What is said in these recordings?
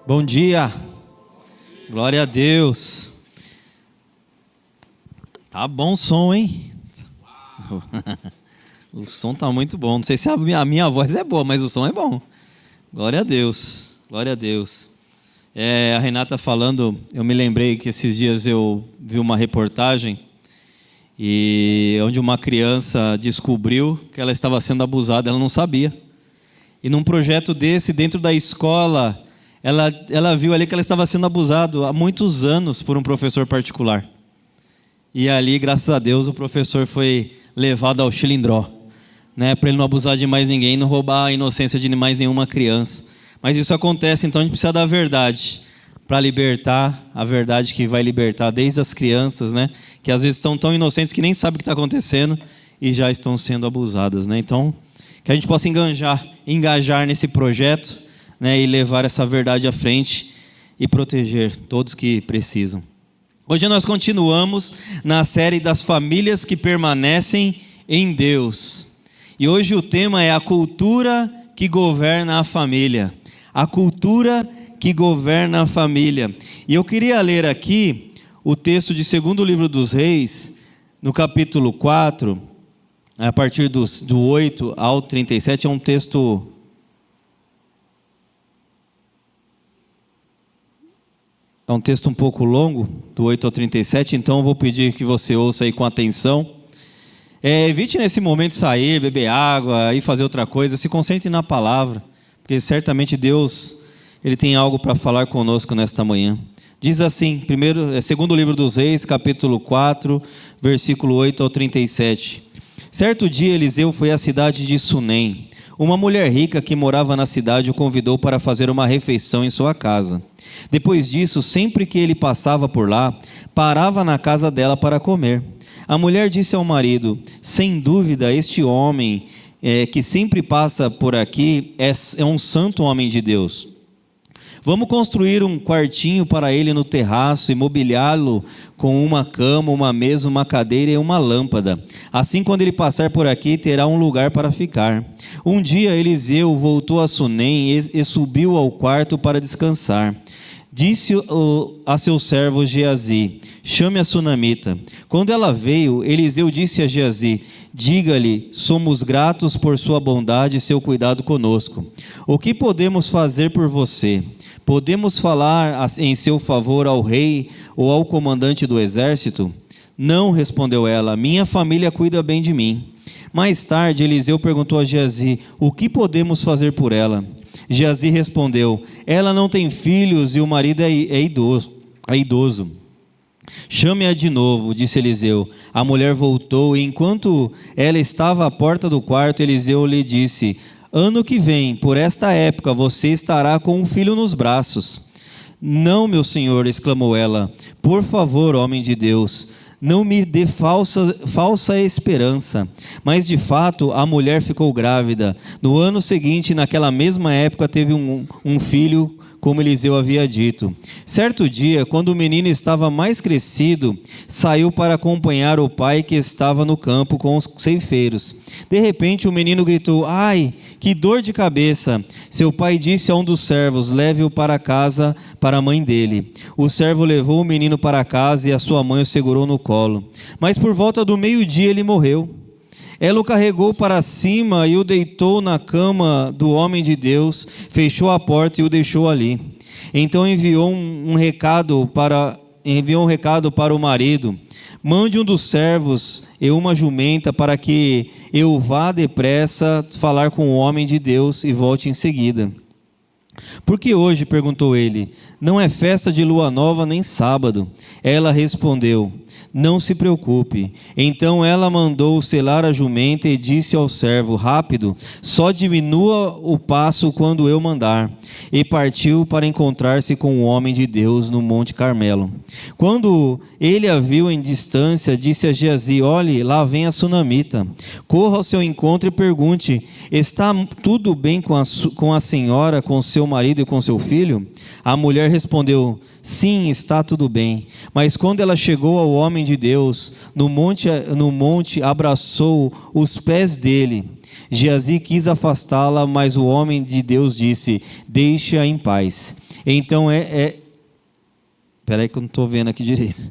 Bom dia, glória a Deus. Tá bom o som, hein? O som tá muito bom. Não sei se a minha voz é boa, mas o som é bom. Glória a Deus, glória a Deus. A Renata falando, eu me lembrei que esses dias eu vi uma reportagem e onde uma criança descobriu que ela estava sendo abusada, ela não sabia. E num projeto desse, dentro da escola, ela viu ali que ela estava sendo abusada há muitos anos por um professor particular. E ali, graças a Deus, o professor foi levado ao chilindró, né, para ele não abusar de mais ninguém, não roubar a inocência de mais nenhuma criança. Mas isso acontece, então a gente precisa da verdade para libertar, a verdade que vai libertar desde as crianças, né, que às vezes são tão inocentes que nem sabem o que está acontecendo e já estão sendo abusadas, né? Então, que a gente possa engajar nesse projeto, né, e levar essa verdade à frente e proteger todos que precisam. Hoje nós continuamos na série das famílias que permanecem em Deus. E hoje o tema é a cultura que governa a família. A cultura que governa a família. E eu queria ler aqui o texto de 2º livro dos Reis, no capítulo 4, a partir do 8 ao 37, é um texto... É um texto um pouco longo, do 8 ao 37, então eu vou pedir que você ouça aí com atenção. Evite nesse momento sair, beber água, ir fazer outra coisa, se concentre na palavra, porque certamente Deus, Ele tem algo para falar conosco nesta manhã. Diz assim, 2º livro dos Reis, capítulo 4, versículo 8 ao 37. Certo dia Eliseu foi à cidade de Sunem. Uma mulher rica que morava na cidade o convidou para fazer uma refeição em sua casa. Depois disso, sempre que ele passava por lá, parava na casa dela para comer. A mulher disse ao marido: sem dúvida, este homem que sempre passa por aqui é um santo homem de Deus. Vamos construir um quartinho para ele no terraço e mobiliá-lo com uma cama, uma mesa, uma cadeira e uma lâmpada. Assim, quando ele passar por aqui, terá um lugar para ficar. Um dia, Eliseu voltou a Sunem e subiu ao quarto para descansar. Disse a seu servo Geazi: chame a sunamita. Quando ela veio, Eliseu disse a Geazi: diga-lhe, somos gratos por sua bondade e seu cuidado conosco. O que podemos fazer por você? Podemos falar em seu favor ao rei ou ao comandante do exército? Não, respondeu ela, minha família cuida bem de mim. Mais tarde, Eliseu perguntou a Geazi: o que podemos fazer por ela? Geazi respondeu: ela não tem filhos e o marido é idoso. Chame-a de novo, disse Eliseu. A mulher voltou e enquanto ela estava à porta do quarto, Eliseu lhe disse: ano que vem, por esta época, você estará com um filho nos braços. Não, meu senhor, exclamou ela. Por favor, homem de Deus, não me dê falsa esperança. Mas de fato a mulher ficou grávida. No ano seguinte, naquela mesma época, teve um filho, como Eliseu havia dito. Certo dia, quando o menino estava mais crescido, saiu para acompanhar o pai que estava no campo com os ceifeiros. De repente o menino gritou: ai, que dor de cabeça! Seu pai disse a um dos servos: leve-o para casa, para a mãe dele. O servo levou o menino para casa e a sua mãe o segurou no colo. Mas por volta do meio-dia ele morreu. Ela o carregou para cima e o deitou na cama do homem de Deus, fechou a porta e o deixou ali. Então enviou um recado para o marido: mande um dos servos e uma jumenta para que eu vá depressa falar com o homem de Deus e volte em seguida. Por que hoje? Perguntou ele. Não é festa de lua nova nem sábado. Ela respondeu: não se preocupe. Então ela mandou selar a jumenta e disse ao servo: rápido, só diminua o passo quando eu mandar. E partiu para encontrar-se com o homem de Deus no Monte Carmelo. Quando ele a viu em distância, disse a Geazi: olhe, lá vem a sunamita. Corra ao seu encontro e pergunte: está tudo bem com a senhora, com seu marido e com seu filho? A mulher respondeu: sim, está tudo bem. Mas quando ela chegou ao homem de Deus, no monte abraçou os pés dele. Geazi quis afastá-la, mas o homem de Deus disse: deixe-a em paz. Então Peraí que eu não estou vendo aqui direito.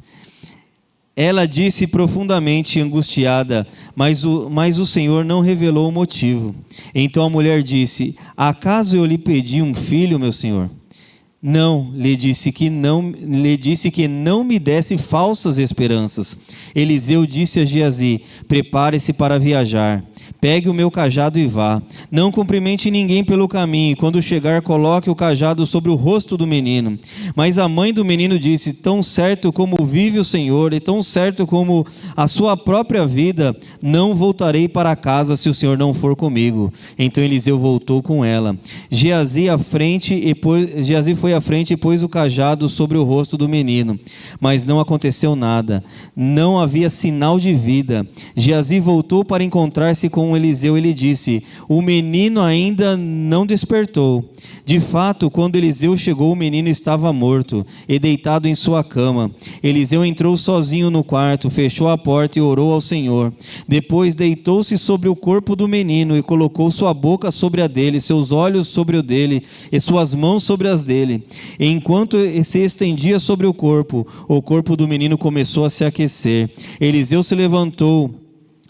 Ela disse profundamente angustiada, mas o Senhor não revelou o motivo. Então a mulher disse: acaso eu lhe pedi um filho, meu senhor? Não, lhe disse que não me desse falsas esperanças. Eliseu disse a Geazi: prepare-se para viajar. Pegue o meu cajado e vá. Não cumprimente ninguém pelo caminho, e quando chegar, coloque o cajado sobre o rosto do menino. Mas a mãe do menino disse: tão certo como vive o Senhor, e tão certo como a sua própria vida, não voltarei para casa se o Senhor não for comigo. Então Eliseu voltou com ela. Geazi foi à frente e pôs o cajado sobre o rosto do menino. Mas não aconteceu nada. Não havia sinal de vida. Geazi voltou para encontrar-se com Eliseu. Ele disse: o menino ainda não despertou. De fato, quando Eliseu chegou, o menino estava morto e deitado em sua cama. Eliseu entrou sozinho no quarto, fechou a porta e orou ao Senhor. Depois deitou-se sobre o corpo do menino e colocou sua boca sobre a dele, seus olhos sobre o dele e suas mãos sobre as dele. E enquanto se estendia sobre o corpo do menino começou a se aquecer. Eliseu se levantou,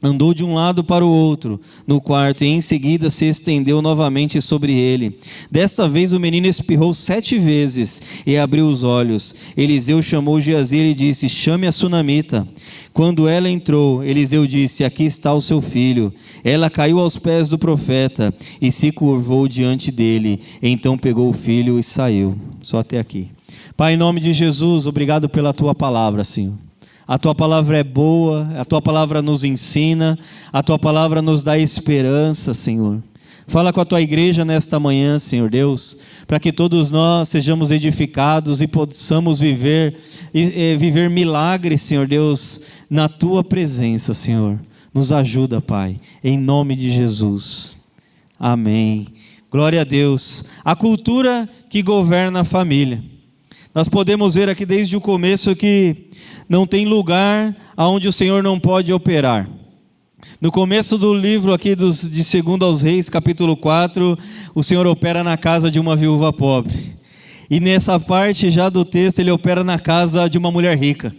andou de um lado para o outro no quarto e em seguida se estendeu novamente sobre ele. Desta vez o menino espirrou 7 vezes e abriu os olhos. Eliseu chamou Geazi e disse: chame a sunamita. Quando ela entrou, Eliseu disse: aqui está o seu filho. Ela caiu aos pés do profeta e se curvou diante dele. Então pegou o filho e saiu. Só até aqui. Pai, em nome de Jesus, obrigado pela tua palavra, Senhor. A tua palavra é boa, a tua palavra nos ensina, a tua palavra nos dá esperança, Senhor. Fala com a tua igreja nesta manhã, Senhor Deus, para que todos nós sejamos edificados e possamos viver milagres, Senhor Deus, na tua presença, Senhor. Nos ajuda, Pai, em nome de Jesus. Amém. Glória a Deus. A cultura que governa a família. Nós podemos ver aqui desde o começo que não tem lugar aonde o Senhor não pode operar. No começo do livro aqui de 2 aos Reis, capítulo 4, o Senhor opera na casa de uma viúva pobre. E nessa parte já do texto, ele opera na casa de uma mulher rica.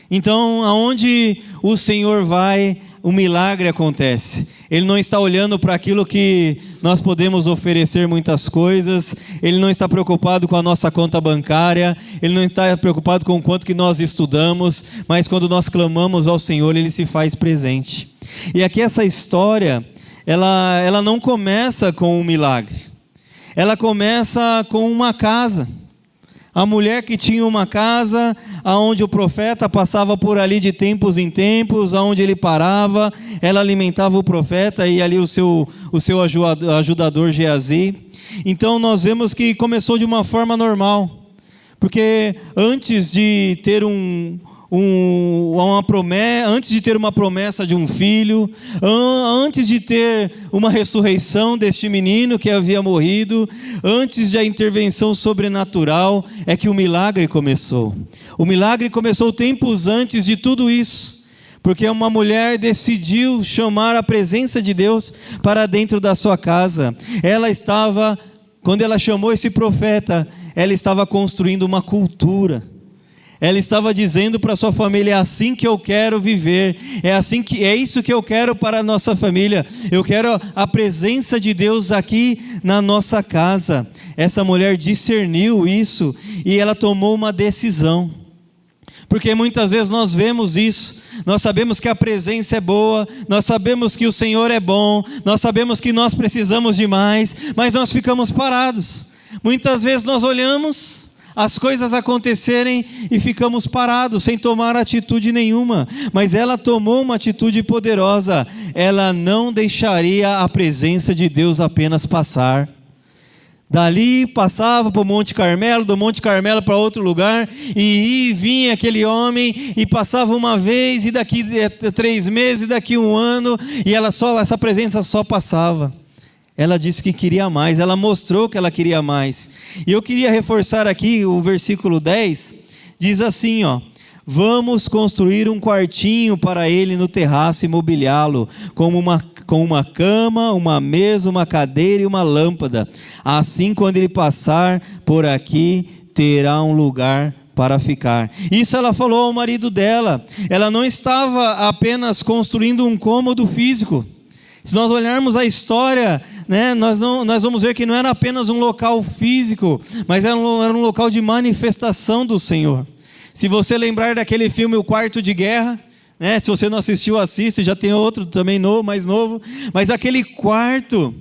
Então, aonde o Senhor vai, o milagre acontece. Ele não está olhando para aquilo que nós podemos oferecer muitas coisas. Ele não está preocupado com a nossa conta bancária. Ele não está preocupado com o quanto que nós estudamos. Mas quando nós clamamos ao Senhor, Ele se faz presente. E aqui essa história, ela não começa com um milagre. Ela começa com uma casa. A mulher que tinha uma casa, aonde o profeta passava por ali de tempos em tempos, aonde ele parava, ela alimentava o profeta e ali o seu ajudador Geazi. Então nós vemos que começou de uma forma normal, porque antes de ter antes de ter uma promessa de um filho, antes de ter uma ressurreição deste menino que havia morrido, antes da intervenção sobrenatural, é que o milagre começou. O milagre começou tempos antes de tudo isso, porque uma mulher decidiu chamar a presença de Deus para dentro da sua casa. Quando ela chamou esse profeta, ela estava construindo uma cultura. Ela estava dizendo para a sua família: é assim que eu quero viver, é isso que eu quero para a nossa família. Eu quero a presença de Deus aqui na nossa casa. Essa mulher discerniu isso e ela tomou uma decisão. Porque muitas vezes nós vemos isso, nós sabemos que a presença é boa, nós sabemos que o Senhor é bom, nós sabemos que nós precisamos de mais, mas nós ficamos parados. Muitas vezes nós olhamos as coisas acontecerem e ficamos parados, sem tomar atitude nenhuma. Mas ela tomou uma atitude poderosa. Ela não deixaria a presença de Deus apenas passar. Dali passava para o Monte Carmelo, do Monte Carmelo para outro lugar, e vinha aquele homem, e passava uma vez, e daqui 3 meses, e daqui 1 ano, e essa presença só passava. Ela disse que queria mais, ela mostrou que ela queria mais. E eu queria reforçar aqui o versículo 10, diz assim, vamos construir um quartinho para ele no terraço e mobiliá-lo como uma com uma cama, uma mesa, uma cadeira e uma lâmpada. Assim, quando ele passar por aqui, terá um lugar para ficar. Isso ela falou ao marido dela. Ela não estava apenas construindo um cômodo físico. Se nós olharmos a história, né, nós vamos ver que não era apenas um local físico, mas era um local de manifestação do Senhor. Se você lembrar daquele filme O Quarto de Guerra, né, se você não assistiu, assiste, já tem outro também mais novo, mas aquele quarto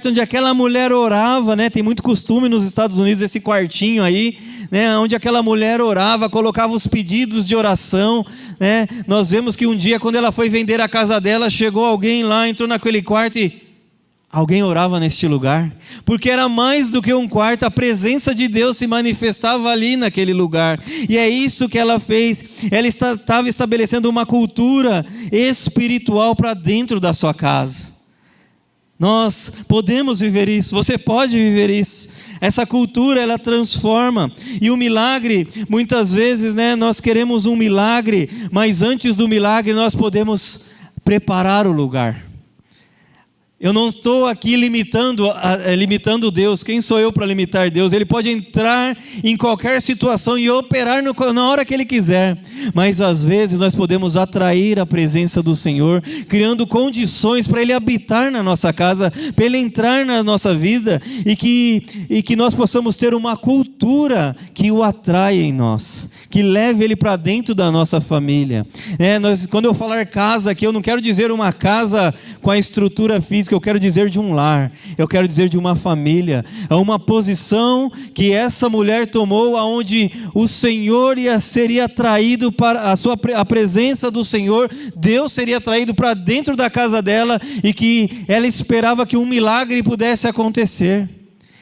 onde aquela mulher orava, né, tem muito costume nos Estados Unidos esse quartinho aí, né, onde aquela mulher orava, colocava os pedidos de oração, né. Nós vemos que um dia, quando ela foi vender a casa dela, chegou alguém lá, entrou naquele quarto e alguém orava neste lugar, porque era mais do que um quarto, a presença de Deus se manifestava ali naquele lugar, e é isso que ela fez. Ela estava estabelecendo uma cultura espiritual para dentro da sua casa. Nós podemos viver isso, você pode viver isso. Essa cultura, ela transforma. E o milagre, muitas vezes, né, nós queremos um milagre, mas antes do milagre nós podemos preparar o lugar. Eu não estou aqui limitando Deus. Quem sou eu para limitar Deus? Ele pode entrar em qualquer situação e operar na hora que Ele quiser. Mas às vezes nós podemos atrair a presença do Senhor, criando condições para Ele habitar na nossa casa, para Ele entrar na nossa vida, e que nós possamos ter uma cultura que o atrai em nós, que leve Ele para dentro da nossa família. Quando eu falar casa aqui, eu não quero dizer uma casa com a estrutura física, eu quero dizer de um lar, eu quero dizer de uma família. É uma posição que essa mulher tomou, aonde o Senhor seria atraído para a presença do Senhor, Deus seria atraído para dentro da casa dela, e que ela esperava que um milagre pudesse acontecer.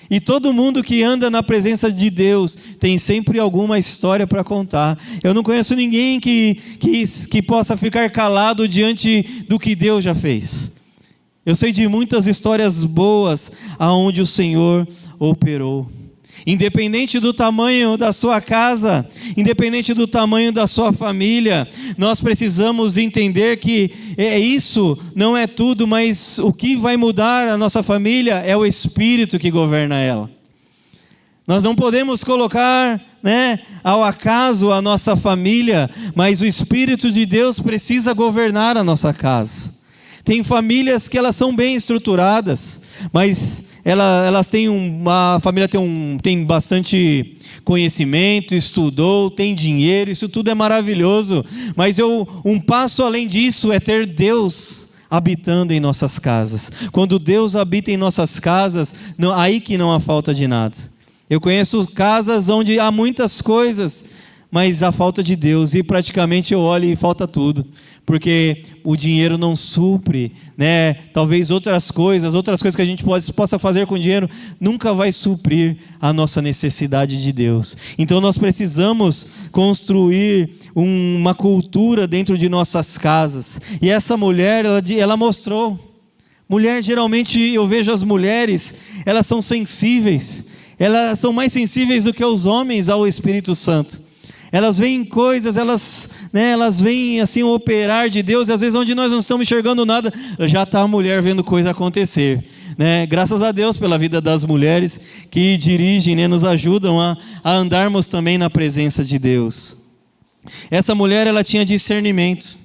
E todo mundo que anda na presença de Deus tem sempre alguma história para contar. Eu não conheço ninguém que possa ficar calado diante do que Deus já fez. Eu sei de muitas histórias boas aonde o Senhor operou. Independente do tamanho da sua casa, independente do tamanho da sua família, nós precisamos entender que isso não é tudo, mas o que vai mudar a nossa família é o Espírito que governa ela. Nós não podemos colocar, ao acaso a nossa família, mas o Espírito de Deus precisa governar a nossa casa. Tem famílias que elas são bem estruturadas, mas elas têm a família tem bastante conhecimento, estudou, tem dinheiro, isso tudo é maravilhoso, mas um passo além disso é ter Deus habitando em nossas casas. Quando Deus habita em nossas casas, aí que não há falta de nada. Eu conheço casas onde há muitas coisas, mas há falta de Deus, e praticamente eu olho e falta tudo, porque o dinheiro não supre, talvez outras coisas que a gente possa fazer com dinheiro, nunca vai suprir a nossa necessidade de Deus. Então nós precisamos construir uma cultura dentro de nossas casas, e essa mulher, ela mostrou. Mulher, geralmente eu vejo as mulheres, elas são sensíveis, elas são mais sensíveis do que os homens ao Espírito Santo. Elas veem coisas, elas veem assim o operar de Deus, e às vezes onde nós não estamos enxergando nada, já está a mulher vendo coisa acontecer. Graças a Deus pela vida das mulheres que dirigem, nos ajudam a andarmos também na presença de Deus. Essa mulher, ela tinha discernimento.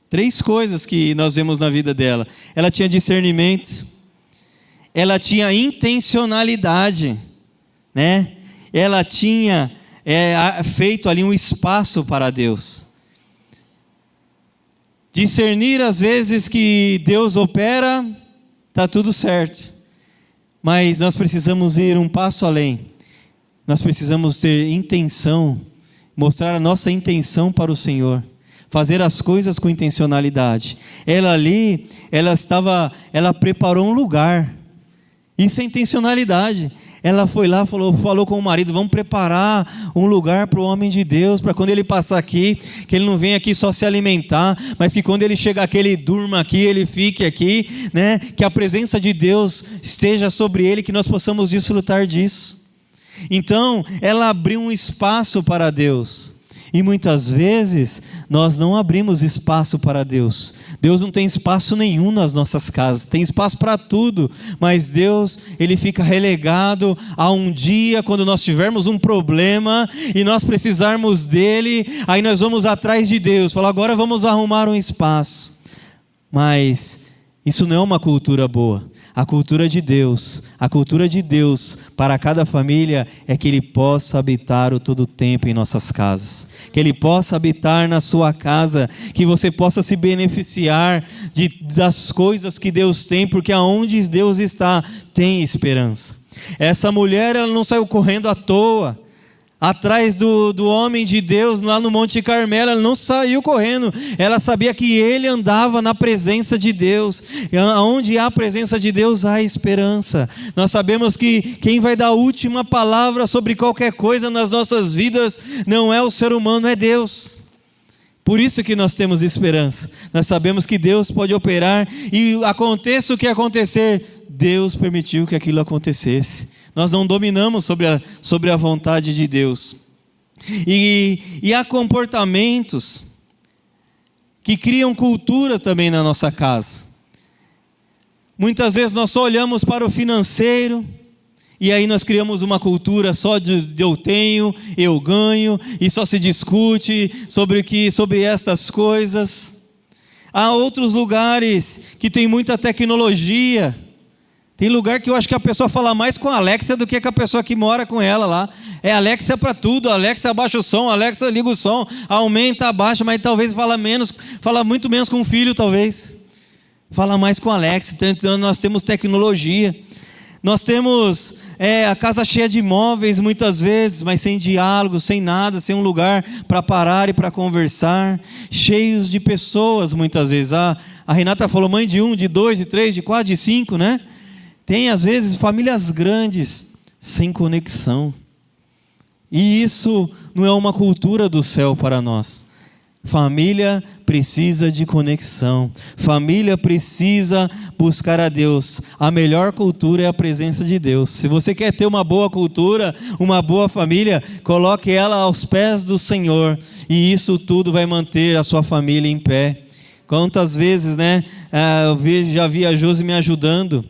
3 coisas que nós vemos na vida dela. Ela tinha discernimento, ela tinha intencionalidade, ela tinha feito ali um espaço para Deus. Discernir às vezes que Deus opera, está tudo certo, mas nós precisamos ir um passo além. Nós precisamos ter intenção, mostrar a nossa intenção para o Senhor, fazer as coisas com intencionalidade. Ela preparou um lugar. Isso é intencionalidade. Ela foi lá, falou com o marido: vamos preparar um lugar para o homem de Deus, para quando ele passar aqui, que ele não venha aqui só se alimentar, mas que quando ele chegar aqui, ele durma aqui, ele fique aqui, que a presença de Deus esteja sobre ele, que nós possamos desfrutar disso. Então, ela abriu um espaço para Deus. E muitas vezes nós não abrimos espaço para Deus. Deus não tem espaço nenhum nas nossas casas, tem espaço para tudo, mas Deus, Ele fica relegado a um dia quando nós tivermos um problema e nós precisarmos dEle, aí nós vamos atrás de Deus, falar agora vamos arrumar um espaço. Mas isso não é uma cultura boa. A cultura de Deus para cada família é que Ele possa habitar o todo tempo em nossas casas, que Ele possa habitar na sua casa, que você possa se beneficiar das coisas que Deus tem, porque aonde Deus está, tem esperança. Essa mulher, ela não saiu correndo à toa, atrás do homem de Deus lá no Monte Carmelo, ela não saiu correndo, ela sabia que ele andava na presença de Deus, e onde há a presença de Deus há esperança. Nós sabemos que quem vai dar a última palavra sobre qualquer coisa nas nossas vidas não é o ser humano, é Deus. Por isso que nós temos esperança, nós sabemos que Deus pode operar e aconteça o que acontecer, Deus permitiu que aquilo acontecesse. Nós não dominamos sobre a vontade de Deus. E há comportamentos que criam cultura também na nossa casa. Muitas vezes nós só olhamos para o financeiro, e aí nós criamos uma cultura só de eu tenho, eu ganho, e só se discute sobre essas coisas. Há outros lugares que tem muita tecnologia. Tem lugar que eu acho que a pessoa fala mais com a Alexa do que com a pessoa que mora com ela lá. É Alexa para tudo, Alexa abaixa o som, Alexa liga o som, aumenta, abaixa, mas talvez fala muito menos com o filho, talvez. Fala mais com a Alexa, então nós temos tecnologia. Nós temos a casa cheia de móveis muitas vezes, mas sem diálogo, sem nada, sem um lugar para parar e para conversar. Cheios de pessoas muitas vezes. A Renata falou mãe de 1, de 2, de 3, de 4, de 5, né? Tem às vezes famílias grandes, sem conexão. E isso não é uma cultura do céu para nós. Família precisa de conexão. Família precisa buscar a Deus. A melhor cultura é a presença de Deus. Se você quer ter uma boa cultura, uma boa família, coloque ela aos pés do Senhor. E isso tudo vai manter a sua família em pé. Quantas vezes, né? Eu já vi a Josi me ajudando.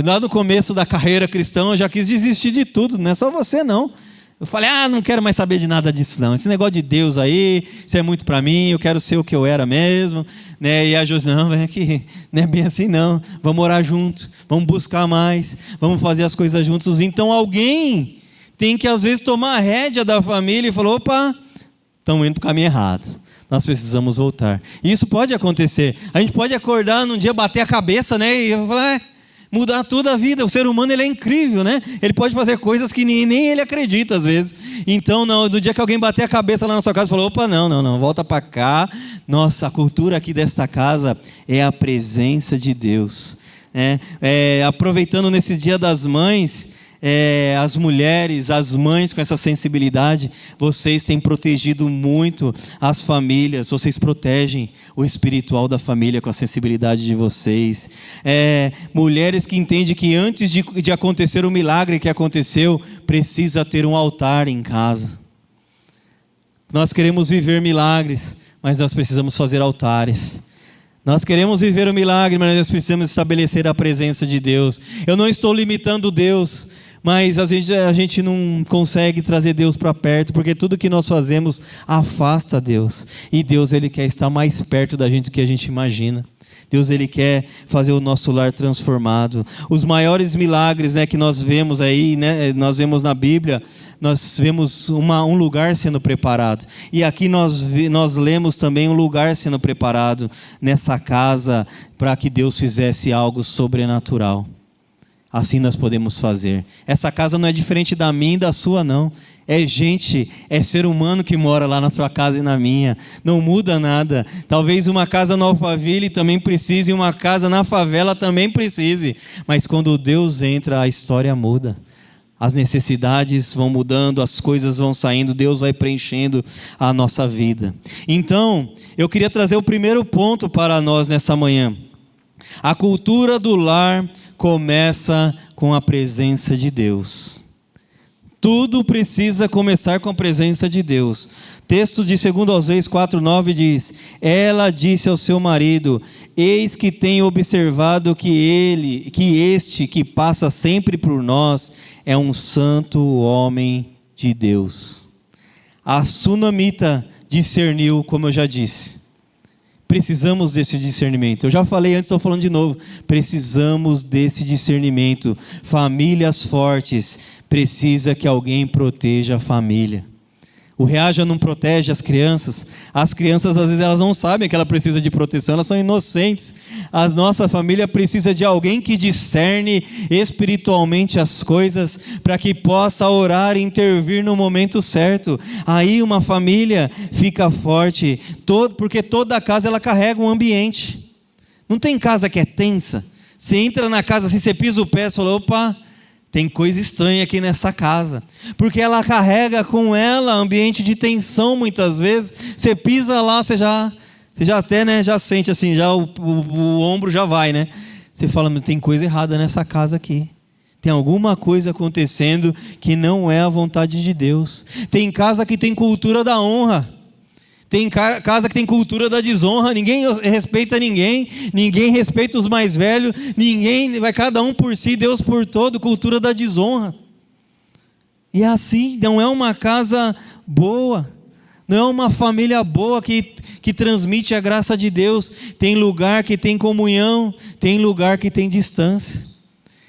Lá no começo da carreira cristã, eu já quis desistir de tudo, não é só você não. Eu falei, não quero mais saber de nada disso não. Esse negócio de Deus aí, isso é muito para mim, eu quero ser o que eu era mesmo. Né? E a Josi, não é não é bem assim não. Vamos orar junto, vamos buscar mais, vamos fazer as coisas juntos. Então alguém tem que às vezes tomar a rédea da família e falar, opa, estamos indo para o caminho errado. Nós precisamos voltar. E isso pode acontecer. A gente pode acordar num dia, bater a cabeça, né? E falar, mudar toda a vida. O ser humano, ele é incrível, né? Ele pode fazer coisas que nem ele acredita às vezes. Então, no dia que alguém bater a cabeça lá na sua casa, falou, opa, não, volta para cá. Nossa, a cultura aqui desta casa é a presença de Deus. Aproveitando nesse Dia das Mães, as mulheres, as mães com essa sensibilidade, vocês têm protegido muito as famílias, vocês protegem o espiritual da família com a sensibilidade de vocês. Mulheres que entendem que antes de acontecer o milagre que aconteceu, precisa ter um altar em casa. Nós queremos viver milagres, mas nós precisamos fazer altares. Nós queremos viver o milagre, mas nós precisamos estabelecer a presença de Deus. Eu não estou limitando Deus, mas às vezes a gente não consegue trazer Deus para perto, porque tudo que nós fazemos afasta Deus. E Deus, Ele quer estar mais perto da gente do que a gente imagina. Deus, Ele quer fazer o nosso lar transformado. Os maiores milagres, né, que nós vemos aí, né, nós vemos na Bíblia, nós vemos um lugar sendo preparado. E aqui nós lemos também um lugar sendo preparado nessa casa para que Deus fizesse algo sobrenatural. Assim nós podemos fazer. Essa casa não é diferente da minha e da sua, não. É ser humano que mora lá na sua casa e na minha. Não muda nada. Talvez uma casa no Alphaville também precise, e uma casa na favela também precise. Mas quando Deus entra, a história muda. As necessidades vão mudando, as coisas vão saindo, Deus vai preenchendo a nossa vida. Então, eu queria trazer o primeiro ponto para nós nessa manhã. A cultura do lar começa com a presença de Deus. Tudo precisa começar com a presença de Deus. Texto de 2 Reis 4:9 diz: ela disse ao seu marido: eis que tenho observado que este que passa sempre por nós é um santo homem de Deus. A sunamita discerniu, como eu já disse. Precisamos desse discernimento. Eu já falei antes, estou falando de novo. Precisamos desse discernimento. Famílias fortes, precisa que alguém proteja a família. O Reaja não protege as crianças. As crianças, às vezes, elas não sabem que ela precisa de proteção, elas são inocentes. A nossa família precisa de alguém que discerne espiritualmente as coisas, para que possa orar e intervir no momento certo. Aí uma família fica forte, porque toda casa ela carrega um ambiente. Não tem casa que é tensa. Você entra na casa, assim, você pisa o pé e fala: opa, tem coisa estranha aqui nessa casa, porque ela carrega com ela ambiente de tensão muitas vezes. Você pisa lá, você já até, né, já sente assim, já o ombro já vai, né? Você fala: tem coisa errada nessa casa aqui. Tem alguma coisa acontecendo que não é a vontade de Deus. Tem casa que tem cultura da honra. Tem casa que tem cultura da desonra, ninguém respeita ninguém respeita os mais velhos, vai cada um por si, Deus por todo, cultura da desonra. E assim, não é uma casa boa, não é uma família boa que transmite a graça de Deus. Tem lugar que tem comunhão, tem lugar que tem distância.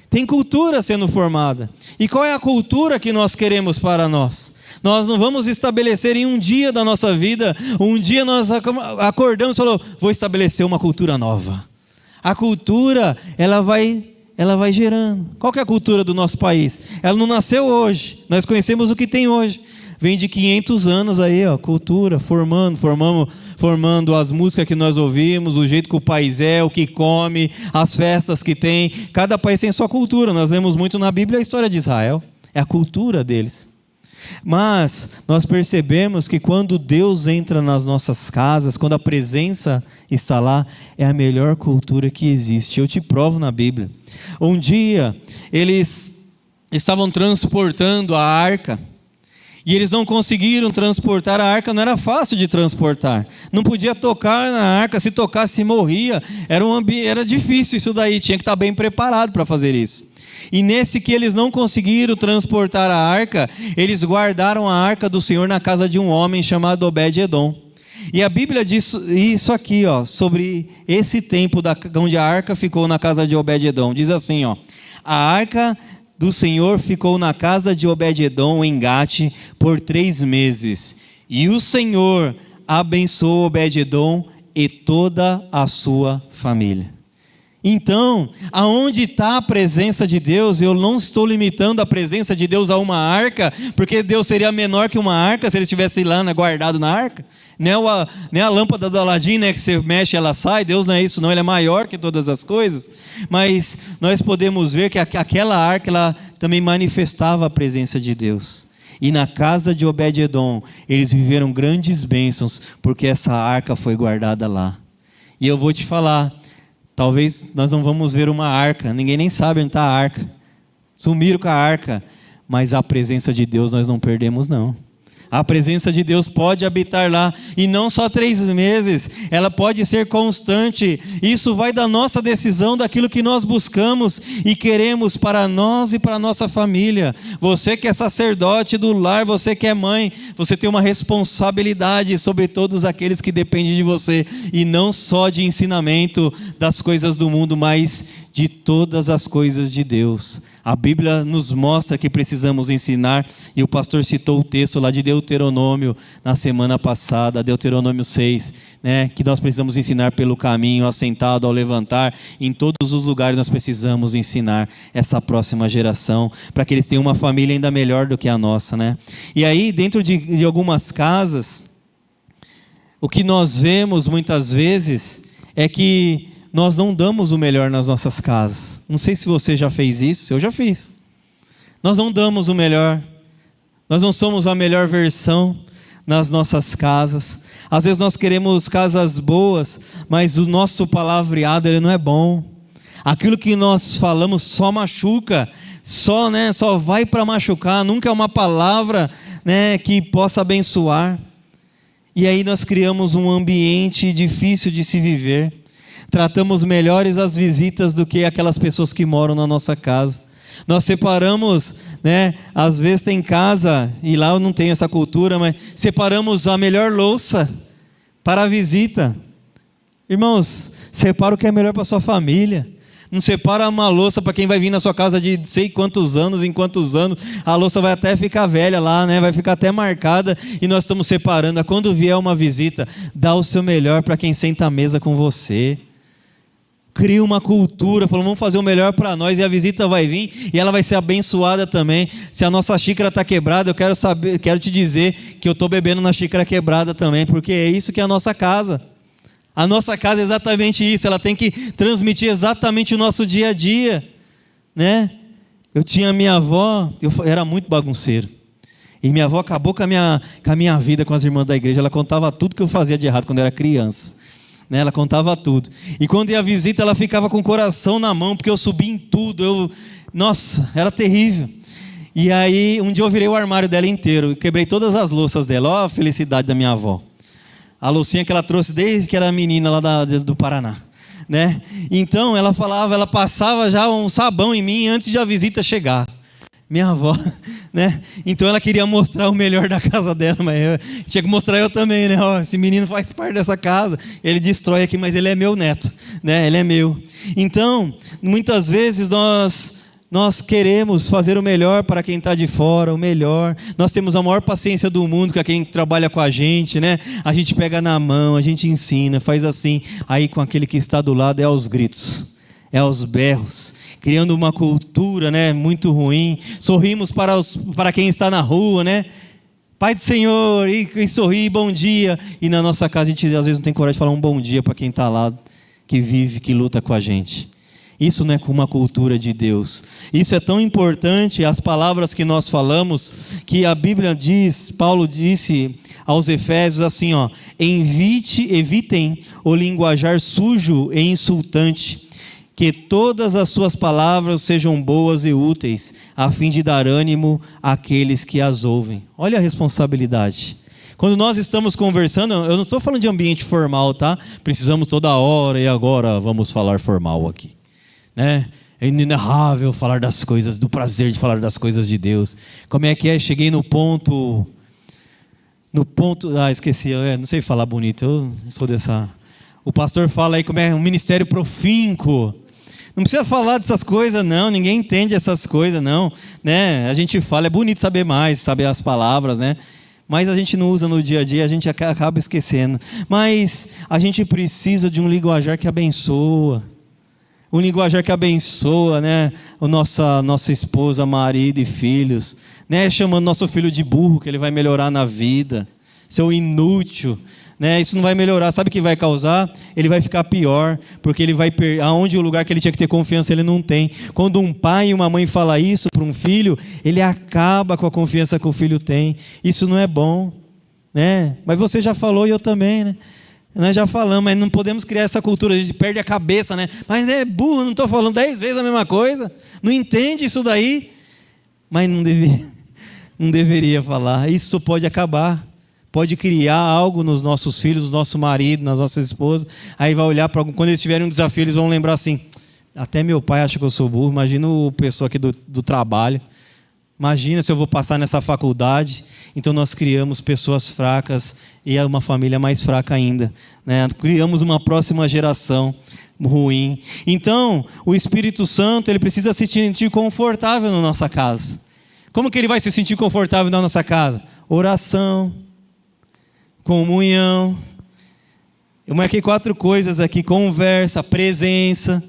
Tem cultura sendo formada. E qual é a cultura que nós queremos para nós? Nós não vamos estabelecer em um dia da nossa vida, um dia nós acordamos e falamos: vou estabelecer uma cultura nova. A cultura, ela vai gerando. Qual que é a cultura do nosso país? Ela não nasceu hoje, nós conhecemos o que tem hoje. Vem de 500 anos aí, ó, cultura, formando as músicas que nós ouvimos, o jeito que o país é, o que come, as festas que tem. Cada país tem sua cultura. Nós lemos muito na Bíblia a história de Israel, é a cultura deles. Mas nós percebemos que quando Deus entra nas nossas casas, quando a presença está lá, é a melhor cultura que existe. Eu te provo na Bíblia. Um dia, eles estavam transportando a arca, e eles não conseguiram transportar a arca. Não era fácil de transportar, não podia tocar na arca, se tocasse morria, era difícil isso daí, tinha que estar bem preparado para fazer isso. E nesse que eles não conseguiram transportar a arca, eles guardaram a arca do Senhor na casa de um homem chamado Obed-edom. E a Bíblia diz isso aqui, ó, sobre esse tempo onde a arca ficou na casa de Obed-edom. Diz assim, ó: a arca do Senhor ficou na casa de Obed-edom em Gate por 3 meses. E o Senhor abençoou Obed-edom e toda a sua família. Então, aonde está a presença de Deus? Eu não estou limitando a presença de Deus a uma arca, porque Deus seria menor que uma arca se ele estivesse lá, né, guardado na arca. Não é a lâmpada do Aladim, né, que você mexe e ela sai. Deus não é isso, não. Ele é maior que todas as coisas. Mas nós podemos ver que aquela arca, ela também manifestava a presença de Deus. E na casa de Obed-edom, eles viveram grandes bênçãos, porque essa arca foi guardada lá. E eu vou te falar, talvez nós não vamos ver uma arca, ninguém nem sabe onde está a arca. Sumiram com a arca, mas a presença de Deus nós não perdemos, não. A presença de Deus pode habitar lá, e não só 3 meses, ela pode ser constante. Isso vai da nossa decisão, daquilo que nós buscamos e queremos para nós e para a nossa família. Você que é sacerdote do lar, você que é mãe, você tem uma responsabilidade sobre todos aqueles que dependem de você, e não só de ensinamento das coisas do mundo, mas de todas as coisas de Deus. A Bíblia nos mostra que precisamos ensinar, e o pastor citou o texto lá de Deuteronômio na semana passada, Deuteronômio 6, né, que nós precisamos ensinar pelo caminho, assentado, ao levantar. Em todos os lugares nós precisamos ensinar essa próxima geração, para que eles tenham uma família ainda melhor do que a nossa, né? E aí, dentro de algumas casas, o que nós vemos muitas vezes é que nós não damos o melhor nas nossas casas. Não sei se você já fez isso, eu já fiz. Nós não damos o melhor, nós não somos a melhor versão nas nossas casas. Às vezes nós queremos casas boas, mas o nosso palavreado ele não é bom. Aquilo que nós falamos só machuca, só vai para machucar, nunca é uma palavra, né, que possa abençoar. E aí nós criamos um ambiente difícil de se viver. Tratamos melhores as visitas do que aquelas pessoas que moram na nossa casa. Nós separamos, né? Às vezes tem casa, e lá eu não tenho essa cultura, mas separamos a melhor louça para a visita. Irmãos, separa o que é melhor para a sua família. Não separa uma louça para quem vai vir na sua casa de sei quantos anos, em quantos anos. A louça vai até ficar velha lá, né? Vai ficar até marcada. E nós estamos separando. Quando vier uma visita, dá o seu melhor para quem senta à mesa com você. Cria uma cultura, falando, vamos fazer o melhor para nós. E a visita vai vir e ela vai ser abençoada também. Se a nossa xícara está quebrada, eu quero te dizer que eu estou bebendo na xícara quebrada também, porque é isso que é a nossa casa. A nossa casa é exatamente isso, ela tem que transmitir exatamente o nosso dia a dia, né? Eu tinha minha avó, eu era muito bagunceiro, e minha avó acabou com a minha vida com as irmãs da igreja. Ela contava tudo que eu fazia de errado quando eu era criança, né? Ela contava tudo, e quando ia à visita ela ficava com o coração na mão, porque eu subia em tudo, nossa, era terrível. E aí um dia eu virei o armário dela inteiro, quebrei todas as louças dela. Olha a felicidade da minha avó. A loucinha que ela trouxe desde que era menina lá do Paraná, né? Então ela passava já um sabão em mim antes de a visita chegar. Minha avó, né? Então ela queria mostrar o melhor da casa dela, mas tinha que mostrar eu também, né? Ó, esse menino faz parte dessa casa, ele destrói aqui, mas ele é meu neto, né? Ele é meu. Então, muitas vezes nós queremos fazer o melhor para quem está de fora, o melhor. Nós temos a maior paciência do mundo com quem trabalha com a gente, né? A gente pega na mão, a gente ensina, faz assim. Aí com aquele que está do lado é aos gritos, é aos berros, criando uma cultura, né, muito ruim. Sorrimos para quem está na rua, né? Pai do Senhor, e sorri, bom dia. E na nossa casa a gente às vezes não tem coragem de falar um bom dia para quem está lá, que vive, que luta com a gente. Isso não é uma cultura de Deus. Isso é tão importante, as palavras que nós falamos, que a Bíblia diz, Paulo disse aos Efésios assim, ó: evitem o linguajar sujo e insultante, que todas as suas palavras sejam boas e úteis, a fim de dar ânimo àqueles que as ouvem. Olha a responsabilidade. Quando nós estamos conversando, eu não estou falando de ambiente formal, tá? Precisamos toda hora e agora vamos falar formal aqui. Né? É inenarrável falar das coisas, do prazer de falar das coisas de Deus. Como é que é? Cheguei no ponto, esqueci, não sei falar bonito, eu sou dessa. O pastor fala aí como é um ministério profínquo. Não precisa falar dessas coisas não, ninguém entende essas coisas não, né? A gente fala, é bonito saber mais, saber as palavras, né? Mas a gente não usa no dia a dia, a gente acaba esquecendo. Mas a gente precisa de um linguajar que abençoa. Um linguajar que abençoa, né? Nossa esposa, marido e filhos, né? Chamando nosso filho de burro, que ele vai melhorar na vida. Seu inútil, né? Isso não vai melhorar. Sabe o que vai causar? Ele vai ficar pior, porque ele vai aonde o lugar que ele tinha que ter confiança ele não tem. Quando um pai e uma mãe falam isso para um filho, ele acaba com a confiança que o filho tem. Isso não é bom, né? Mas você já falou e eu também, né? Nós já falamos, mas não podemos criar essa cultura, a gente perde a cabeça, né? Mas é burro, não estou falando 10 vezes a mesma coisa, não entende isso daí, mas não deveria falar. Isso pode acabar, pode criar algo nos nossos filhos, no nosso marido, nas nossas esposas. Aí vai olhar para quando eles tiverem um desafio, eles vão lembrar assim: até meu pai acha que eu sou burro, imagina o pessoal aqui do trabalho. Imagina se eu vou passar nessa faculdade. Então nós criamos pessoas fracas e é uma família mais fraca ainda, né? Criamos uma próxima geração ruim. Então o Espírito Santo ele precisa se sentir confortável na nossa casa. Como que ele vai se sentir confortável na nossa casa? Oração, comunhão. Eu marquei 4 coisas aqui: conversa, presença.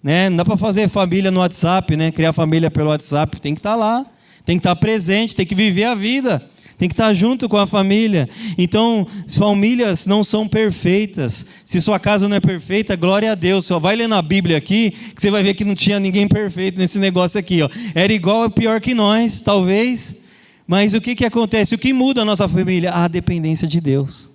Né? Não dá para fazer família no WhatsApp, né? Criar família pelo WhatsApp. Tem que estar lá, tem que estar presente, tem que viver a vida, tem que estar junto com a família. Então, famílias não são perfeitas. Se sua casa não é perfeita, glória a Deus. Só vai ler na Bíblia aqui, que você vai ver que não tinha ninguém perfeito nesse negócio aqui, ó. Era igual ou pior que nós, talvez. Mas o que acontece? O que muda a nossa família? A dependência de Deus.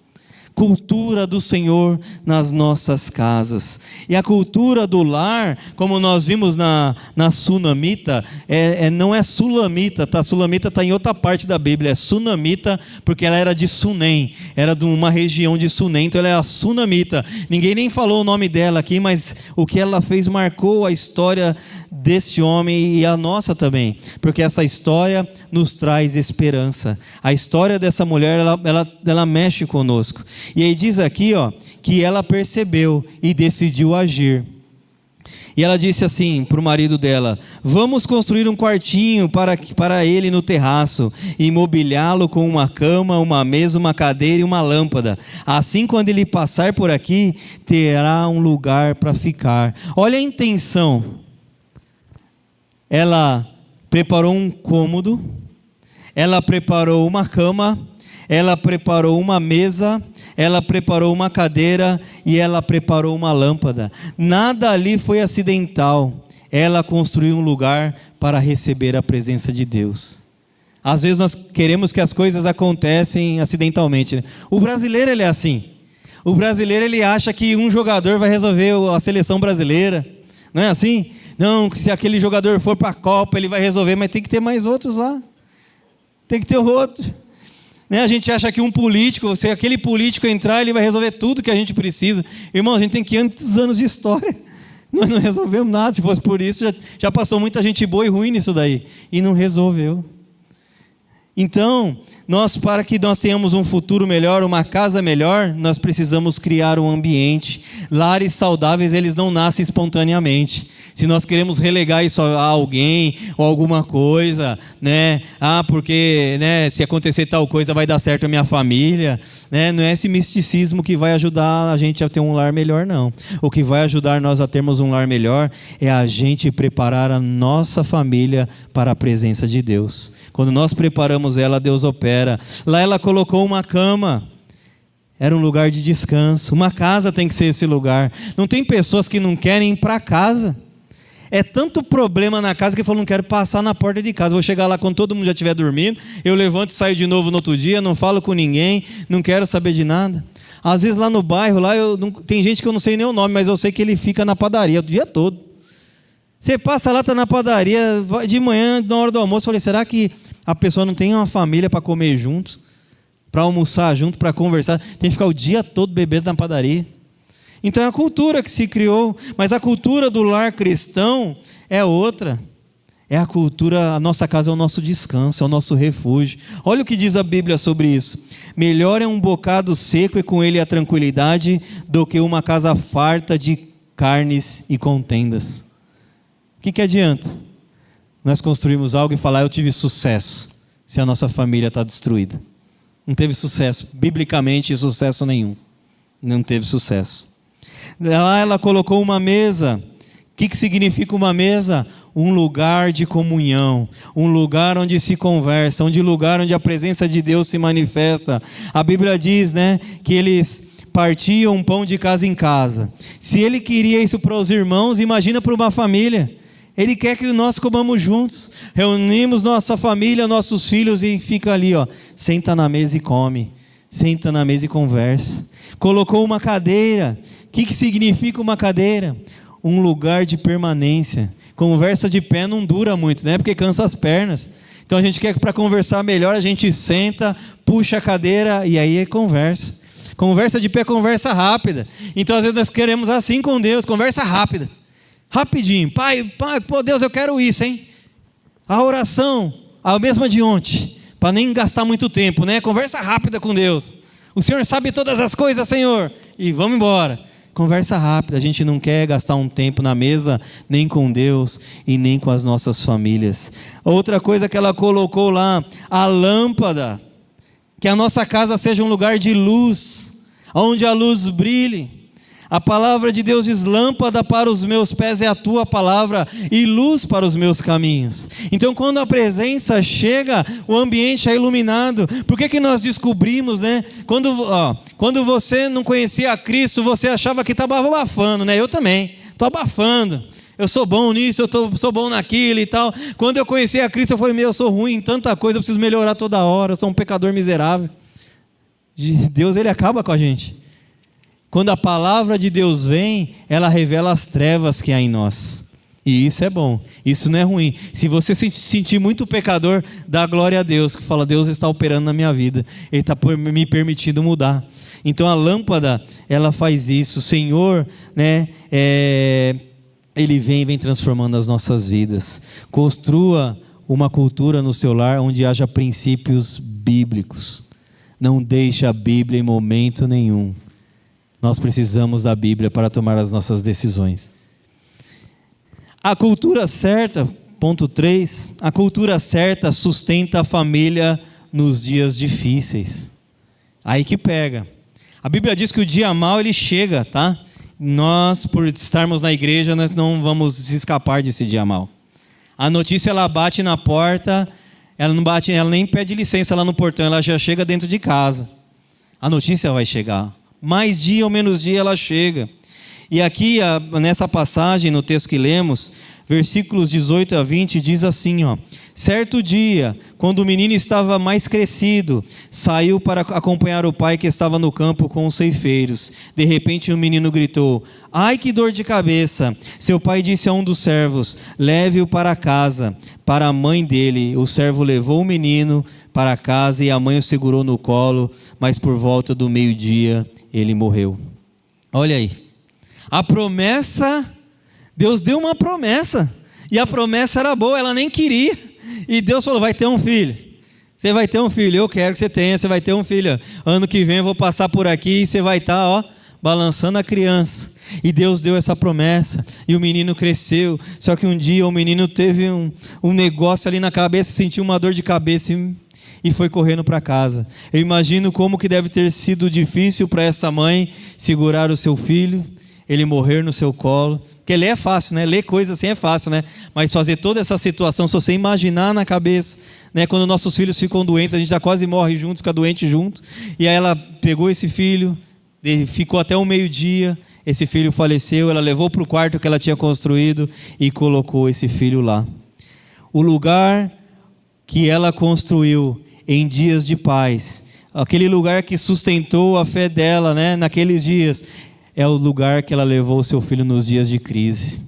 cultura do Senhor nas nossas casas. E a cultura do lar, como nós vimos na sunamita, não é sulamita, tá? Sulamita está em outra parte da Bíblia, é sunamita, porque ela era de Sunem, era de uma região de Sunem, então ela é a sunamita. Ninguém nem falou o nome dela aqui, mas o que ela fez marcou a história desse homem e a nossa também, porque essa história nos traz esperança. A história dessa mulher, ela mexe conosco. E aí diz aqui, que ela percebeu e decidiu agir. E ela disse assim para o marido dela: vamos construir um quartinho para ele no terraço, e mobiliá-lo com uma cama, uma mesa, uma cadeira e uma lâmpada. Assim, quando ele passar por aqui, terá um lugar para ficar. Olha a intenção. Ela preparou um cômodo, ela preparou uma cama, ela preparou uma mesa, ela preparou uma cadeira e ela preparou uma lâmpada. Nada ali foi acidental. Ela construiu um lugar para receber a presença de Deus. Às vezes nós queremos que as coisas acontecem acidentalmente, né? O brasileiro, ele é assim. O brasileiro, ele acha que um jogador vai resolver a seleção brasileira. Não é assim? Não, se aquele jogador for para a Copa, ele vai resolver, mas tem que ter mais outros lá. Tem que ter outro. Né? A gente acha que um político, se aquele político entrar, ele vai resolver tudo que a gente precisa. Irmão, a gente tem 500 anos de história. Nós não resolvemos nada. Se fosse por isso, já passou muita gente boa e ruim nisso daí. E não resolveu. Então, para que nós tenhamos um futuro melhor, uma casa melhor, nós precisamos criar um ambiente. Lares saudáveis, eles não nascem espontaneamente. Se nós queremos relegar isso a alguém ou alguma coisa, né? Porque, né, se acontecer tal coisa vai dar certo a minha família, né? Não é esse misticismo que vai ajudar a gente a ter um lar melhor, não. O que vai ajudar nós a termos um lar melhor é a gente preparar a nossa família para a presença de Deus. Quando nós preparamos ela, Deus opera. Lá ela colocou uma cama. Era um lugar de descanso. Uma casa tem que ser esse lugar. Não tem pessoas que não querem ir para casa. É tanto problema na casa que falou: não quero passar na porta de casa, vou chegar lá quando todo mundo já estiver dormindo, eu levanto e saio de novo no outro dia, não falo com ninguém, não quero saber de nada. Às vezes lá no bairro, tem gente que eu não sei nem o nome, mas eu sei que ele fica na padaria o dia todo. Você passa lá, está na padaria, de manhã, na hora do almoço, eu falei: será que a pessoa não tem uma família para comer junto, para almoçar junto, para conversar? Tem que ficar o dia todo bebendo na padaria. Então é a cultura que se criou, mas a cultura do lar cristão é outra. É a cultura, a nossa casa é o nosso descanso, é o nosso refúgio. Olha o que diz a Bíblia sobre isso: melhor é um bocado seco e com ele a tranquilidade, do que uma casa farta de carnes e contendas. O que adianta nós construirmos algo e falar: eu tive sucesso, se a nossa família está destruída? Não teve sucesso, biblicamente, sucesso nenhum. Não teve sucesso. Lá ela colocou uma mesa. O que significa uma mesa? Um lugar de comunhão, um lugar onde se conversa, um lugar onde a presença de Deus se manifesta. A Bíblia diz, né, que eles partiam um pão de casa em casa. Se ele queria isso para os irmãos, imagina para uma família. Ele quer que nós comamos juntos, reunimos nossa família, nossos filhos, e fica ali, senta na mesa e come, senta na mesa e conversa. Colocou uma cadeira. O que significa uma cadeira? Um lugar de permanência. Conversa de pé não dura muito, né? Porque cansa as pernas. Então a gente quer que para conversar melhor a gente senta, puxa a cadeira e aí conversa. Conversa de pé, conversa rápida. Então às vezes nós queremos assim com Deus, conversa rápida. Rapidinho. Pai, pô, Deus, eu quero isso, hein? A oração, a mesma de ontem, para nem gastar muito tempo, né? Conversa rápida com Deus. O Senhor sabe todas as coisas, Senhor. E vamos embora. Conversa rápida. A gente não quer gastar um tempo na mesa, nem com Deus e nem com as nossas famílias. Outra coisa que ela colocou lá, a lâmpada. Que a nossa casa seja um lugar de luz, onde a luz brilhe. A palavra de Deus diz: lâmpada para os meus pés é a tua palavra e luz para os meus caminhos. Então quando a presença chega, o ambiente é iluminado. Por que nós descobrimos, né? Quando você não conhecia a Cristo, você achava que estava abafando, né? Eu também, estou abafando. Eu sou bom nisso, sou bom naquilo e tal. Quando eu conheci a Cristo, eu falei: eu sou ruim em tanta coisa, eu preciso melhorar toda hora, eu sou um pecador miserável. Deus, ele acaba com a gente. Quando a palavra de Deus vem, ela revela as trevas que há em nós. E isso é bom, isso não é ruim. Se você se sentir muito pecador, dá glória a Deus, que fala, Deus está operando na minha vida, Ele está me permitindo mudar. Então a lâmpada, ela faz isso. O Senhor, né, Ele vem transformando as nossas vidas. Construa uma cultura no seu lar onde haja princípios bíblicos. Não deixe a Bíblia em momento nenhum. Nós precisamos da Bíblia para tomar as nossas decisões. A cultura certa, ponto 3, a cultura certa sustenta a família nos dias difíceis. Aí que pega. A Bíblia diz que o dia mau ele chega, tá? Nós, por estarmos na igreja, nós não vamos escapar desse dia mau. A notícia ela bate na porta, ela não bate, ela nem pede licença lá no portão, ela já chega dentro de casa. A notícia vai chegar. Mais dia ou menos dia ela chega. E aqui, nessa passagem, no texto que lemos, versículos 18 a 20, diz assim, ó: certo dia, quando o menino estava mais crescido, saiu para acompanhar o pai que estava no campo com os ceifeiros. De repente o menino gritou: ai, que dor de cabeça! Seu pai disse a um dos servos: leve-o para casa, para a mãe dele. O servo levou o menino para casa e a mãe o segurou no colo, mas por volta do meio-dia ele morreu. Olha aí, a promessa, Deus deu uma promessa, e a promessa era boa, ela nem queria, e Deus falou: vai ter um filho, você vai ter um filho, eu quero que você tenha, você vai ter um filho, ano que vem eu vou passar por aqui, e você vai estar, balançando a criança. E Deus deu essa promessa, e o menino cresceu. Só que um dia o menino teve um negócio ali na cabeça, sentiu uma dor de cabeça e foi correndo para casa. Eu imagino como que deve ter sido difícil para essa mãe segurar o seu filho, ele morrer no seu colo. Porque ler é fácil, né? Ler coisa assim é fácil, né? Mas fazer toda essa situação, se você imaginar na cabeça, né? Quando nossos filhos ficam doentes, a gente já quase morre junto, fica doente junto. E aí ela pegou esse filho, ficou até o meio-dia, esse filho faleceu, ela levou para o quarto que ela tinha construído e colocou esse filho lá. O lugar que ela construiu em dias de paz, aquele lugar que sustentou a fé dela, né? Naqueles dias, é o lugar que ela levou o seu filho nos dias de crise.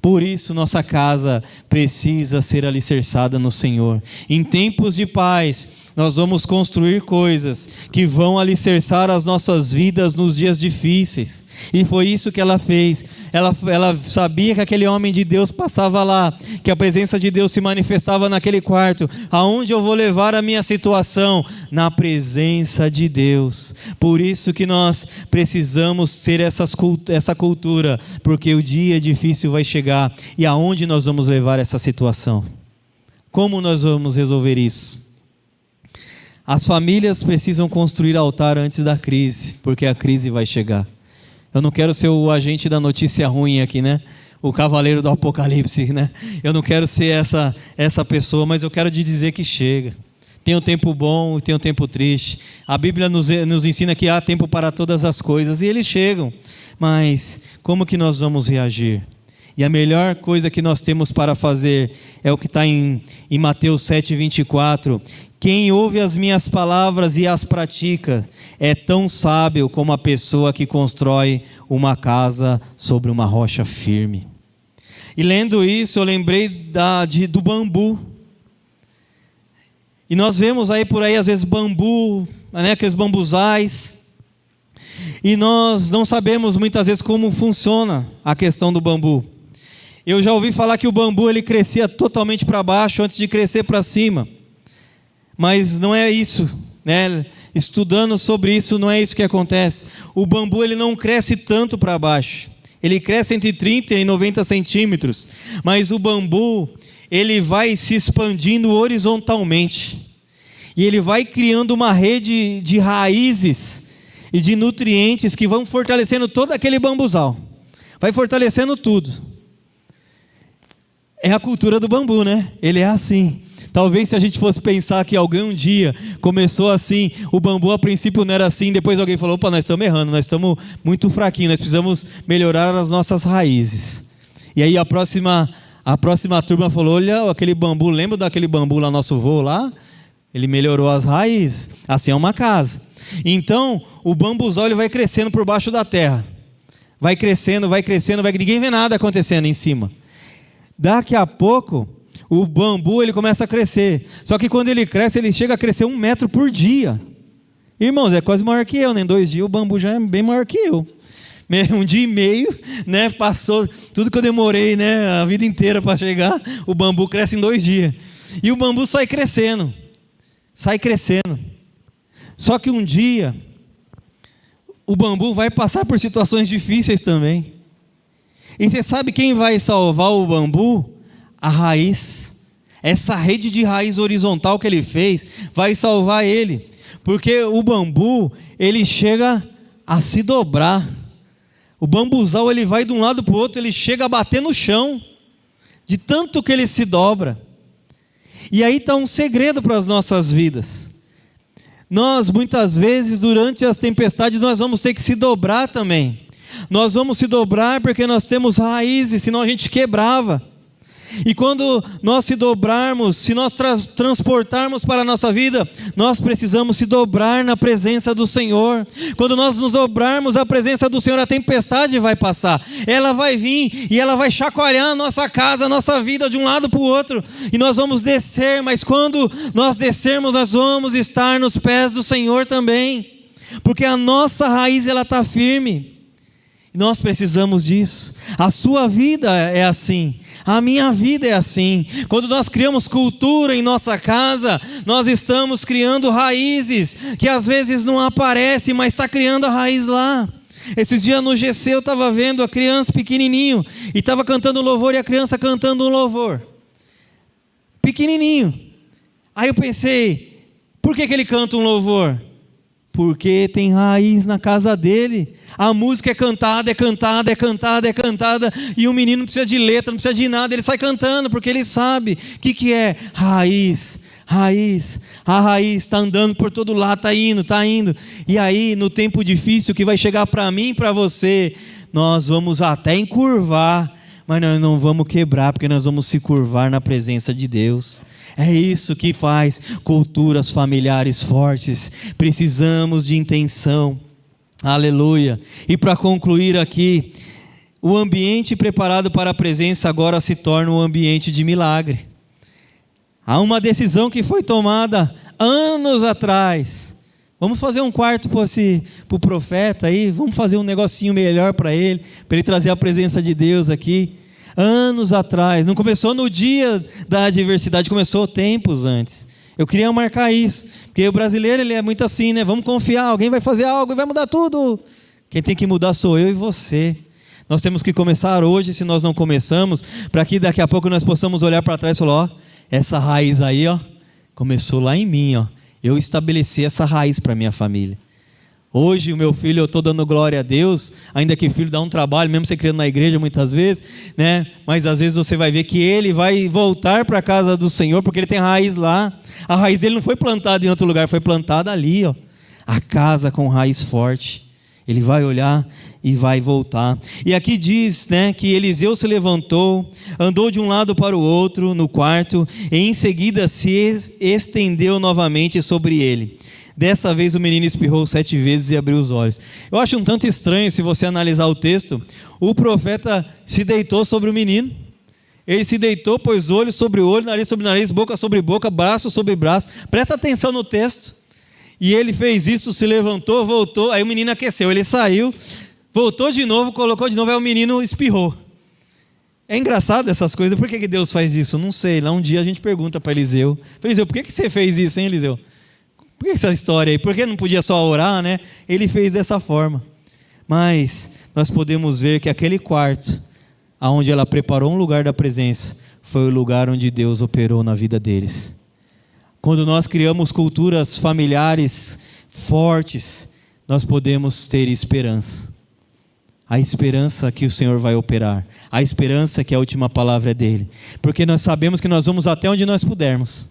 Por isso nossa casa precisa ser alicerçada no Senhor. Em tempos de paz, nós vamos construir coisas que vão alicerçar as nossas vidas nos dias difíceis. E foi isso que ela fez. Ela sabia que aquele homem de Deus passava lá, que a presença de Deus se manifestava naquele quarto. Aonde eu vou levar a minha situação? Na presença de Deus. Por isso que nós precisamos ser essa cultura, porque o dia difícil vai chegar. E aonde nós vamos levar essa situação? Como nós vamos resolver isso? As famílias precisam construir altar antes da crise, porque a crise vai chegar. Eu não quero ser o agente da notícia ruim aqui, né? O cavaleiro do apocalipse, né? Eu não quero ser essa pessoa, mas eu quero te dizer que chega. Tem um tempo bom e tem um tempo triste. A Bíblia nos ensina que há tempo para todas as coisas, e eles chegam. Mas como que nós vamos reagir? E a melhor coisa que nós temos para fazer é o que está em Mateus 7:24. Quem ouve as minhas palavras e as pratica é tão sábio como a pessoa que constrói uma casa sobre uma rocha firme. E lendo isso, eu lembrei do bambu. E nós vemos aí por aí, às vezes, bambu, né, aqueles bambuzais. E nós não sabemos muitas vezes como funciona a questão do bambu. Eu já ouvi falar que o bambu ele crescia totalmente para baixo antes de crescer para cima. Mas não é isso, né? Estudando sobre isso, não é isso que acontece. O bambu ele não cresce tanto para baixo. Ele cresce entre 30 e 90 centímetros. Mas o bambu, ele vai se expandindo horizontalmente. E ele vai criando uma rede de raízes e de nutrientes que vão fortalecendo todo aquele bambuzal. Vai fortalecendo tudo. É a cultura do bambu, né? Ele é assim. Talvez se a gente fosse pensar que alguém um dia começou assim, o bambu a princípio não era assim, depois alguém falou: opa, nós estamos errando, nós estamos muito fraquinhos, nós precisamos melhorar as nossas raízes. E aí a próxima turma falou: olha, aquele bambu, lembra daquele bambu lá, nosso vô lá? Ele melhorou as raízes. Assim é uma casa. Então, o bambuzal ele vai crescendo por baixo da terra. Vai crescendo, ninguém vê nada acontecendo em cima. Daqui a pouco, o bambu ele começa a crescer. Só que quando ele cresce, ele chega a crescer 1 metro por dia. Irmãos, é quase maior que eu, né? Em 2 dias o bambu já é bem maior que eu. 1 dia e meio, né? Passou tudo que eu demorei, né? A vida inteira para chegar, o bambu cresce em 2 dias. E o bambu sai crescendo. Só que um dia, o bambu vai passar por situações difíceis também. E você sabe quem vai salvar o bambu? A raiz. Essa rede de raiz horizontal que ele fez vai salvar ele. Porque o bambu, ele chega a se dobrar. O bambuzal, ele vai de um lado para o outro, ele chega a bater no chão. De tanto que ele se dobra. E aí está um segredo para as nossas vidas. Nós, muitas vezes, durante as tempestades, nós vamos ter que se dobrar também. Nós vamos se dobrar porque nós temos raízes, senão a gente quebrava. E quando nós se dobrarmos, se nós transportarmos para a nossa vida, nós precisamos se dobrar na presença do Senhor. Quando nós nos dobrarmos à presença do Senhor, a tempestade vai passar. Ela vai vir e ela vai chacoalhar a nossa casa, a nossa vida de um lado para o outro. E nós vamos descer, mas quando nós descermos, nós vamos estar nos pés do Senhor também. Porque a nossa raiz ela está firme. E nós precisamos disso. A sua vida é assim. A minha vida é assim. Quando nós criamos cultura em nossa casa, nós estamos criando raízes que às vezes não aparecem, mas está criando a raiz lá. Esses dias no GC eu estava vendo a criança pequenininho e estava cantando louvor, e a criança cantando um louvor pequenininho. Aí eu pensei, por que ele canta um louvor? Porque tem raiz na casa dele. A música é cantada, e o menino não precisa de letra, não precisa de nada, ele sai cantando, porque ele sabe o que é raiz. A raiz está andando por todo lado, está indo. E aí, no tempo difícil que vai chegar para mim e para você, nós vamos até encurvar, mas nós não vamos quebrar, porque nós vamos se curvar na presença de Deus. É isso que faz culturas familiares fortes. Precisamos de intenção. Aleluia. E para concluir aqui, o ambiente preparado para a presença agora se torna um ambiente de milagre. Há uma decisão que foi tomada anos atrás. Vamos fazer um quarto para o profeta aí, vamos fazer um negocinho melhor para ele trazer a presença de Deus aqui. Anos atrás, não começou no dia da adversidade, começou tempos antes. Eu queria marcar isso, porque o brasileiro ele é muito assim, né? Vamos confiar, alguém vai fazer algo e vai mudar tudo. Quem tem que mudar sou eu e você. Nós temos que começar hoje, se nós não começamos, para que daqui a pouco nós possamos olhar para trás e falar, ó, essa raiz aí, ó, começou lá em mim, ó. Eu estabeleci essa raiz para minha família. Hoje o meu filho, eu estou dando glória a Deus, ainda que filho dá um trabalho, mesmo você criando na igreja muitas vezes, né? Mas às vezes você vai ver que ele vai voltar para a casa do Senhor, porque ele tem raiz lá. A raiz dele não foi plantada em outro lugar, foi plantada ali, ó. A casa com raiz forte. Ele vai olhar e vai voltar. E aqui diz, né, que Eliseu se levantou, andou de um lado para o outro no quarto, e em seguida se estendeu novamente sobre ele. Dessa vez o menino espirrou 7 vezes e abriu os olhos. Eu acho um tanto estranho, se você analisar o texto, o profeta se deitou sobre o menino. Ele se deitou, pôs olho sobre olho, nariz sobre nariz, boca sobre boca, braço sobre braço. Presta atenção no texto. E ele fez isso, se levantou, voltou, aí o menino aqueceu, ele saiu, voltou de novo, colocou de novo, aí o menino espirrou. É engraçado essas coisas, por que Deus faz isso? Não sei, lá um dia a gente pergunta para Eliseu, Eliseu, por que você fez isso, hein, Eliseu? Por que essa história aí? Por que não podia só orar, né? Ele fez dessa forma. Mas nós podemos ver que aquele quarto, onde ela preparou um lugar da presença, foi o lugar onde Deus operou na vida deles. Quando nós criamos culturas familiares fortes, nós podemos ter esperança. A esperança que o Senhor vai operar. A esperança que a última palavra é dele. Porque nós sabemos que nós vamos até onde nós pudermos.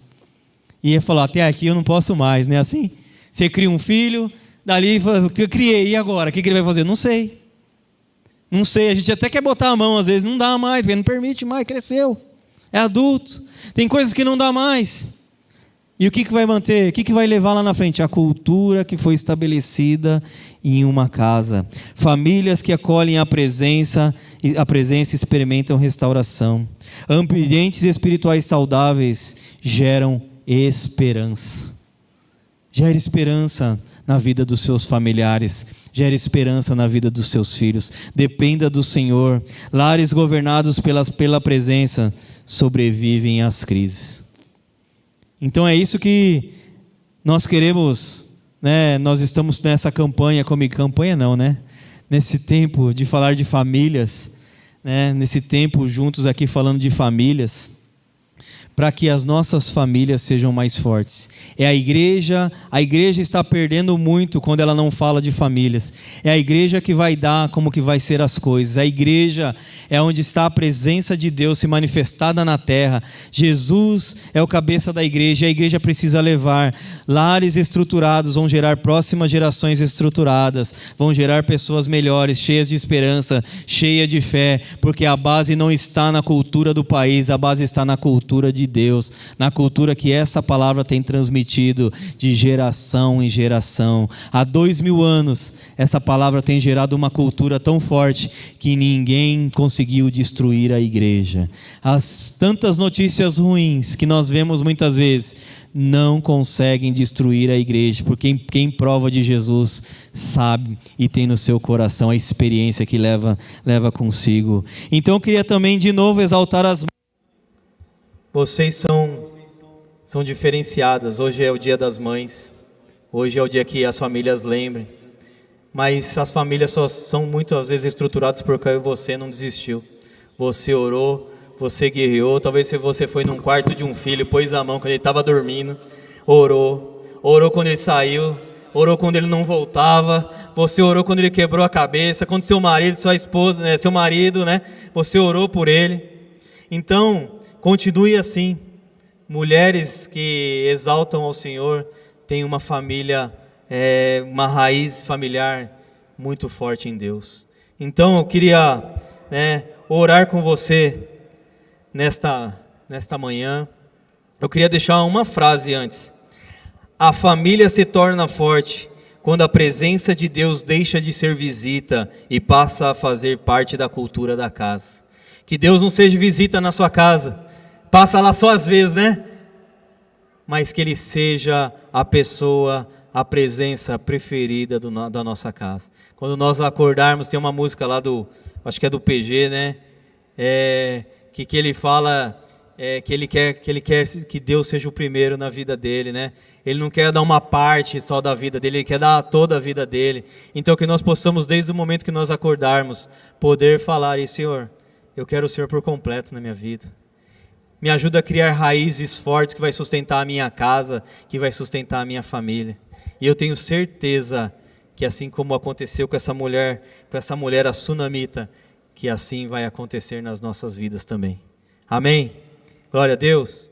E ele falou, até aqui eu não posso mais, não é assim? Você cria um filho, dali eu criei, e agora? O que ele vai fazer? Não sei. Não sei, a gente até quer botar a mão, às vezes não dá mais, porque não permite mais, cresceu. É adulto. Tem coisas que não dá mais. E o que vai manter? O que vai levar lá na frente? A cultura que foi estabelecida em uma casa. Famílias que acolhem a presença e experimentam restauração. Ambientes espirituais saudáveis geram esperança. Gera esperança na vida dos seus familiares, gera esperança na vida dos seus filhos. Dependa do Senhor. Lares governados pela presença sobrevivem às crises. Então é isso que nós queremos, né? Nós estamos nessa campanha, nesse tempo de falar de famílias, né? Nesse tempo juntos aqui falando de famílias, para que as nossas famílias sejam mais fortes. A igreja está perdendo muito quando ela não fala de famílias. É a igreja que vai dar como que vai ser as coisas. A igreja é onde está a presença de Deus se manifestada na terra. Jesus é o cabeça da igreja, e a igreja precisa levar. Lares estruturados vão gerar próximas gerações estruturadas, vão gerar pessoas melhores, cheias de esperança, cheias de fé, porque a base não está na cultura do país, a base está na cultura de Deus, na cultura que essa palavra tem transmitido de geração em geração. Há 2000 anos, essa palavra tem gerado uma cultura tão forte que ninguém conseguiu destruir a igreja. As tantas notícias ruins que nós vemos muitas vezes não conseguem destruir a igreja, porque quem prova de Jesus sabe e tem no seu coração a experiência que leva consigo. Então eu queria também de novo exaltar as mães. Vocês são diferenciadas. Hoje é o dia das mães, hoje é o dia que as famílias lembrem, mas as famílias só são muitas vezes estruturadas porque você não desistiu, você orou, você guerreou. Talvez se você foi num quarto de um filho, pôs a mão quando ele estava dormindo, orou quando ele saiu, orou quando ele não voltava, você orou quando ele quebrou a cabeça, quando seu marido, sua esposa, né, seu marido, né, você orou por ele. Então continue assim. Mulheres que exaltam ao Senhor têm uma família, uma raiz familiar muito forte em Deus. Então eu queria, orar com você nesta manhã. Eu queria deixar uma frase antes. A família se torna forte quando a presença de Deus deixa de ser visita e passa a fazer parte da cultura da casa. Que Deus não seja visita na sua casa, passa lá só às vezes, né? Mas que Ele seja a pessoa, a presença preferida da nossa casa. Quando nós acordarmos, tem uma música lá acho que é do PG, né? Que ele fala que ele quer que Deus seja o primeiro na vida dele, né? Ele não quer dar uma parte só da vida dele, ele quer dar toda a vida dele. Então que nós possamos, desde o momento que nós acordarmos, poder falar: e Senhor, eu quero o Senhor por completo na minha vida. Me ajuda a criar raízes fortes que vai sustentar a minha casa, que vai sustentar a minha família. E eu tenho certeza que assim como aconteceu com essa mulher a sunamita, que assim vai acontecer nas nossas vidas também. Amém? Glória a Deus.